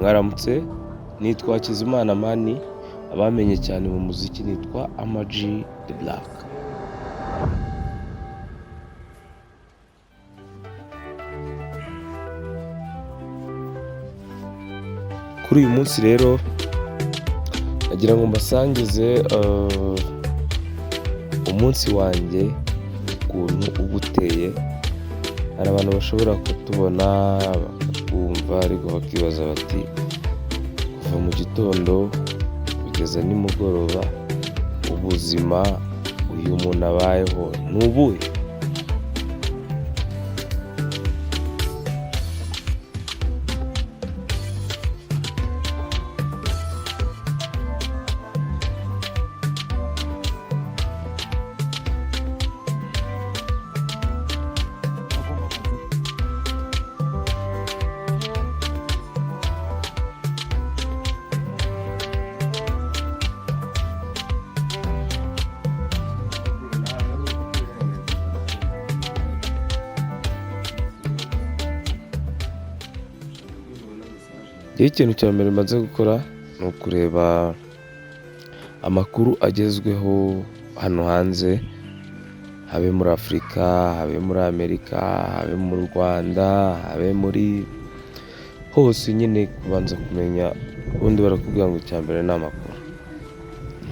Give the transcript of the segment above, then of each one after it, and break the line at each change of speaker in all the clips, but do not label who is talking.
Mwaramutse, nitwa Hakizimana Mani, abamenye cyane mu muziki nitwa Ama G The Black. Kuri uyu munsi rero nagira ngo mbasangize umunsi wanjye ukuntu uba uteye. Hari abantu bashobora kutubona bakatwumva ariko bakibaza bati kuva mu gitondo kugeza nimugoroba ubuzima uyu muntu abayeho ni ubuhe? Ikintu cya mbere maze gukora ni ukureba amakuru agezweho hano hanze, habe muri Afurika, habe muri Amerika, habe mu Rwanda, habe muri hose, nyine kubanza kumenya. Ubundi barakubwira ngo icya mbere ni amakuru.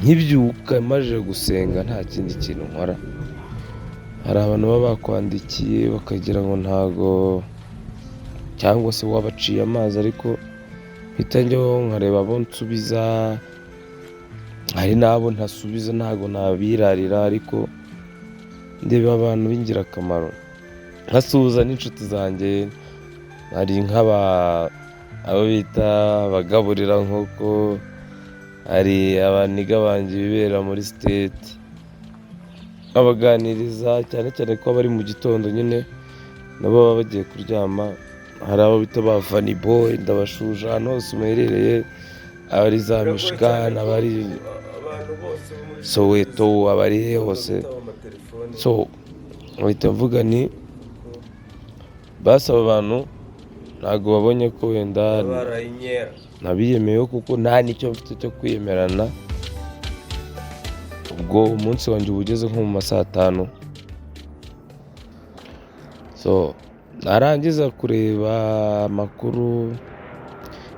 Nkibyuka maze gusenga nta kindi kintu nkora. Hari abantu baba bakwandikiye bakagira ngo ntago, cyangwa se wabaciye amazi, ariko mpita njyaho nkareba abo nsubiza. Hari n'abo ntasubiza, ntago nabirarira, ariko ndeba abantu b'ingirakamaro nkasuhuza n'inshuti zanjye. Hari abo bita abagaburira nk'uko, hari abaniga banjye bibera muri state, abaganiriza cyane cyane ko bari mu gitondo nyine nabo baba bagiye kuryama. Hari abo bita ba Funny Boy, ndabashuje ahantu hose muherereye, abari za Michigan, abari Soweto, abari hose. So bahita mvuga ni basaba abantu ntabwo babonye ko wenda nabiyemeyeho, kuko nta n'icyo mfite cyo kwiyemerana. Ubwo umunsi wanjye uba ugeze nko mu ma saa 5. So narangiza kureba amakuru.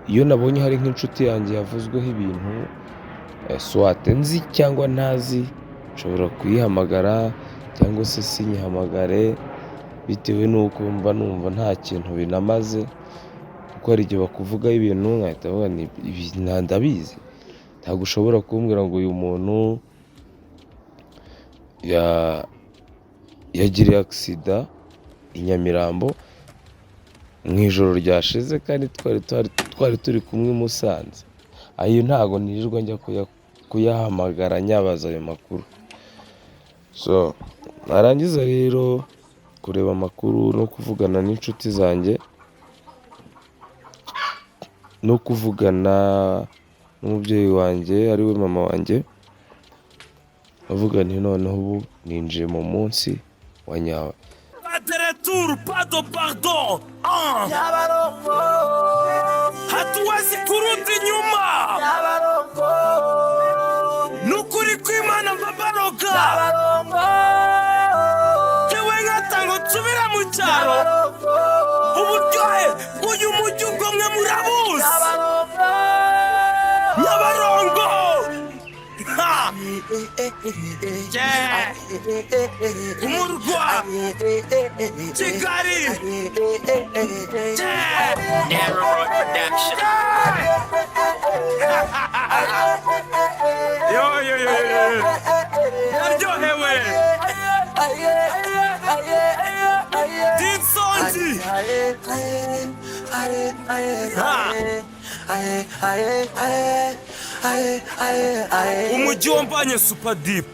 Iyo nabonye hari nk'inshuti yanjye yavuzweho ibintu swate nzi cyangwa ntazi, nshobora kuyihamagara cyangwa se sinyihamagare, bitewe n'uko mba numva nta kintu binamaze. Kuko hari igihe bakuvugaho ibintu nkahita mvuga ni ibi ndabizi. Ntabwo ushobora kumbwira ngo uyu muntu yagiriye accident i Nyamirambo mu ijoro ryashize kandi twari turi kumwe i Musanze. Ayo ntago nirirwa njya kuyahamagara nyabaza ayo makuru. So narangiza rero kureba amakuru no kuvugana n'inshuti zanjye, no kuvugana n'umubyeyi wanjye ari we mama wanjye, avuga nti noneho ubu ninjiye mu munsi wa nyawe.
Retour, pas de pardon. Hatuwezi kurudi nyuma. Nukuri kw'Imana mbabaroga. Jewe nkatango nsubira mu cyaro. Uburyohe uyu mujyi ubwo mwe murabuzi. Nyabarongo. Umurwa Kigali Narrow Production. Yo naryohewe Dinsonzi umujyi wambanye Super Deep.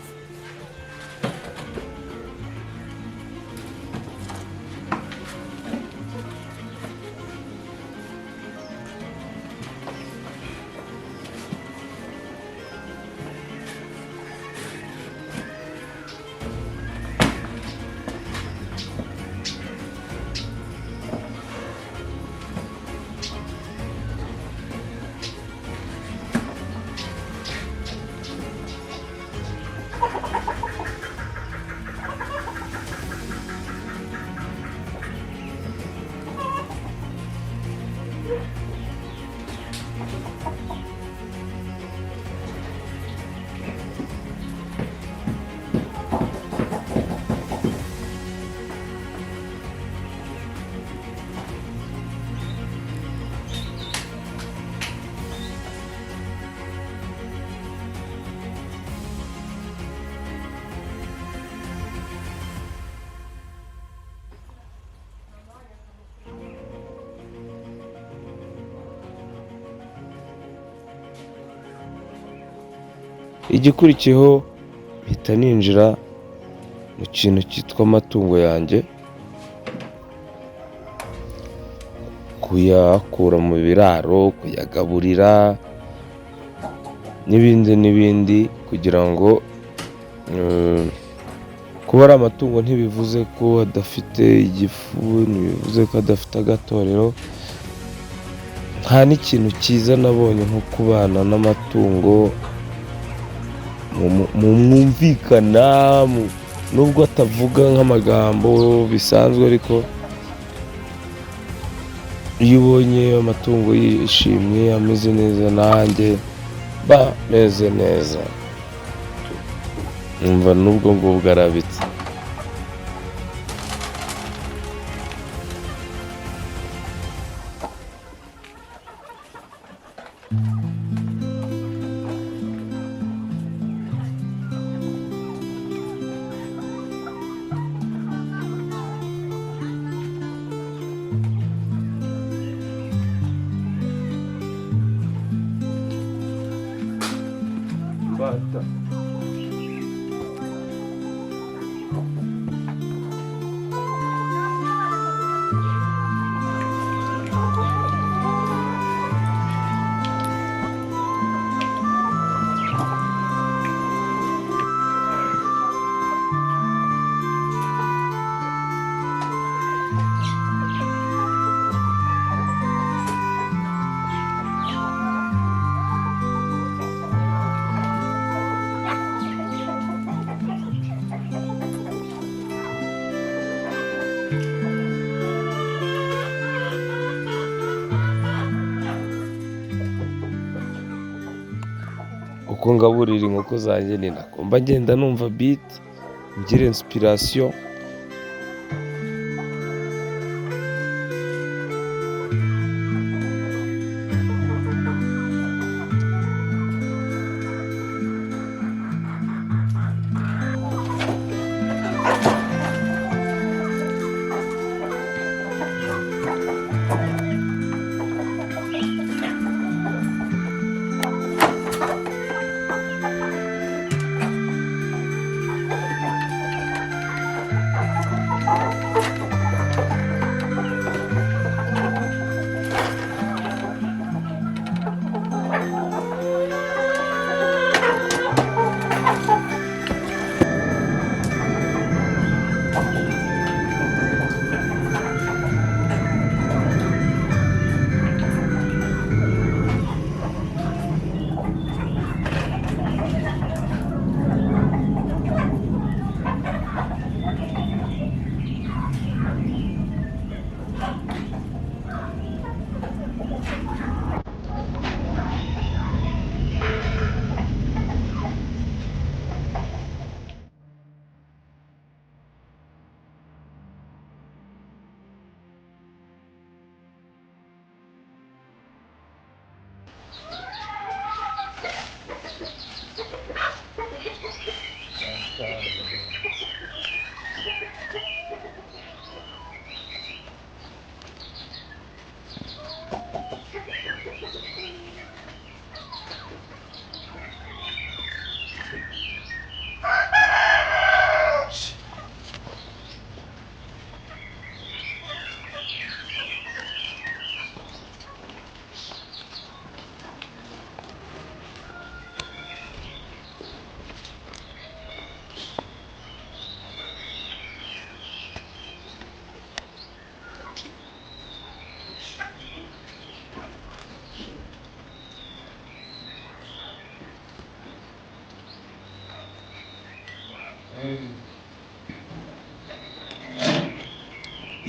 igikurikiyeho mpita ninjira mu kintu cyitwa amatungo yanjye, kuyakura mu biraro, kuyagaburira n'ibindi n'ibindi, kugira ngo kuba ari amatungo ntibivuze ko adafite igifu, ntibivuze ko adafite agatorero. Nta n'ikintu cyiza nabonye nko kubana n'amatungo mwumvikana, nubwo atavuga nk'amagambo bisanzwe, ariko iyo ubonye amatungo yishimye ameze neza, nanjye mba meze neza, numva n'ubwo ngubwo arabitse. Bata. Uko ngaburira inkoko zanjye ni nako mba ngenda numva beat, ngira inspiration.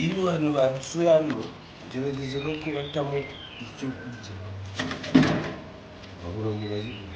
Iyo abantu basuye hano gerageza no kubatamo icyo kurya, babura murayibona.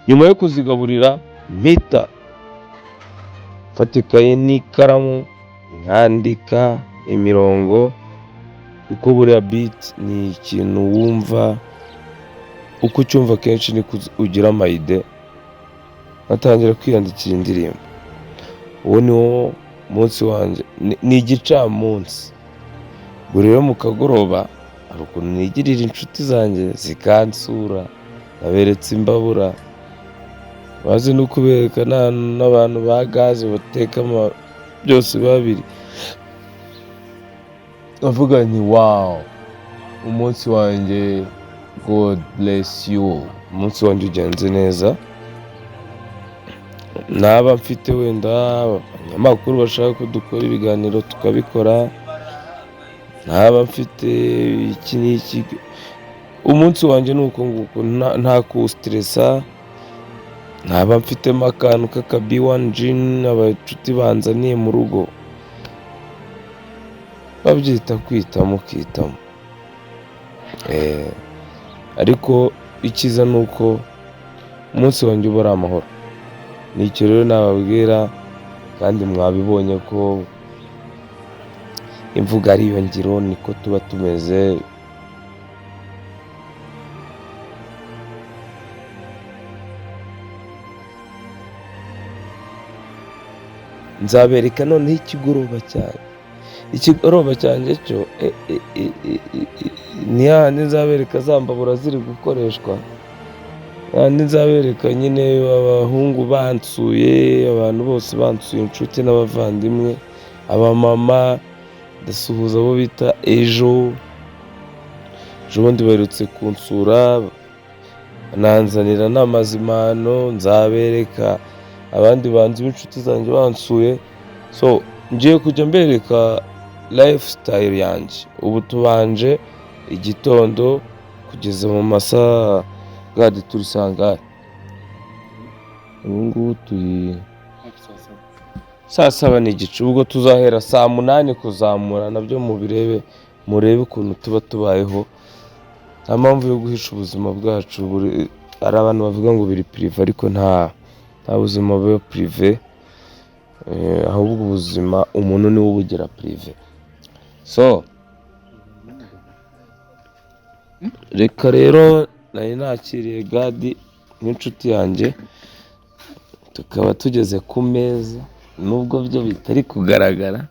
nyuma yo kuzigaburira mpita mfata ikaye n'ikaramu nkandika imirongo, kuko buriya beat ni ikintu wumva uko ucyumva kenshi niko ugira amayide. Nkatangira kwiyandikira indirimbo. Uwo ni wo munsi wanjye, ni igicamunsi. Ubwo rero mu kagoroba hari ukuntu nigirira inshuti zanjye zikansura, naberetse imbabura, bazi no kubereka n'abantu ba gaze bateka byose biba biri. Navuga nti wow, umunsi wanjye God bless you, umunsi wanjye ugenze neza. Naba mfite wenda abanyamakuru bashaka ko dukora ibiganiro tukabikora, naba mfite iki n'iki, umunsi wanjye ni uko nguko, nta kustressa. Naba mfitemo akantu k'aka B1 gin abacuti banzaniye mu rugo, babyita kwitamo ukitamo. Ariko icyiza ni uko umunsi wanjye uba ari amahoro. Ni icyo rero nababwira, kandi mwabibonye ko imvuga ari iyo ngiro, niko tuba tumeze. Nzabereka noneho ikigoroba cyanjye cyo ni hahandi nzabereka za mbabura ziri gukoreshwa, hahandi nzabereka nyine abahungu bansuye, abantu bose bansuye, inshuti n'abavandimwe, abamama ndasuhuza abo bita ejo bundi baherutse kunsura bananzanira n'amazimano. Nzabereka abandi banzi b'inshuti zanjye bansuye, so ngiye kujya mbereka lifestyle yanjye. Ubu tubanje igitondo kugeza mu masaha gadi turi sangahe, ubu ngubu turi saa saba n'igice. Ubwo tuzahera saa 8 kuzamura, nabyo murebe ukuntu tuba tubayeho. Nta mpamvu yo guhisha ubuzima bwacu. Hari abantu bavuga ngo biri prive, ariko nta buzima buba prive, ahubwo ubuzima umuntu niwe ubugira prive. So reka rero nari nakiriye Gadi n'inshuti yanjye, tukaba tugeze ku meza, nubwo byo bitari kugaragara.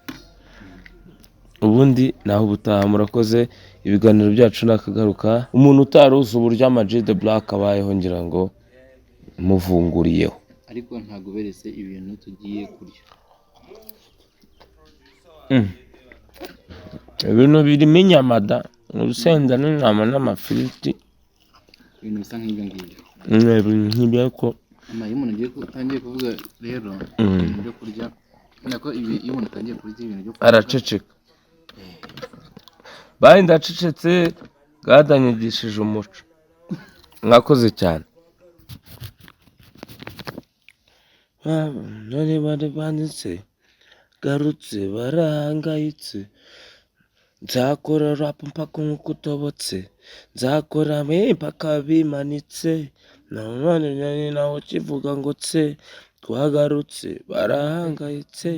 Ubundi naho ubutaha, murakoze. Ibiganiro byacu nakagaruka. Umuntu utaruzi uburyo Ama G The Black abayeho, ngira ngo muvunguriyeho.
Ariko ntago beretse ibintu tugiye kurya.
Ibintu birimo inyama da, urusenda n'inyama n'amafiriti,
Ibintu bisa nk'ibyo ngibyo.
ibintu nk'ibyo. Ariko
Iyo umuntu atangiye kuvuga rero ibintu byo kurya, nako iyo umuntu atangiye kurya ibintu byo kurya
araceceka. Bayi ndacecetse, bwadanyigishije umuco. Mwakoze cyane. None bari banditse garutse barahangayitse, nzakora rap mpaka nk'uko utobotse, nzakora mpaka bimanitse, none nawe kivuga ngo tse twagarutse barahangayitse.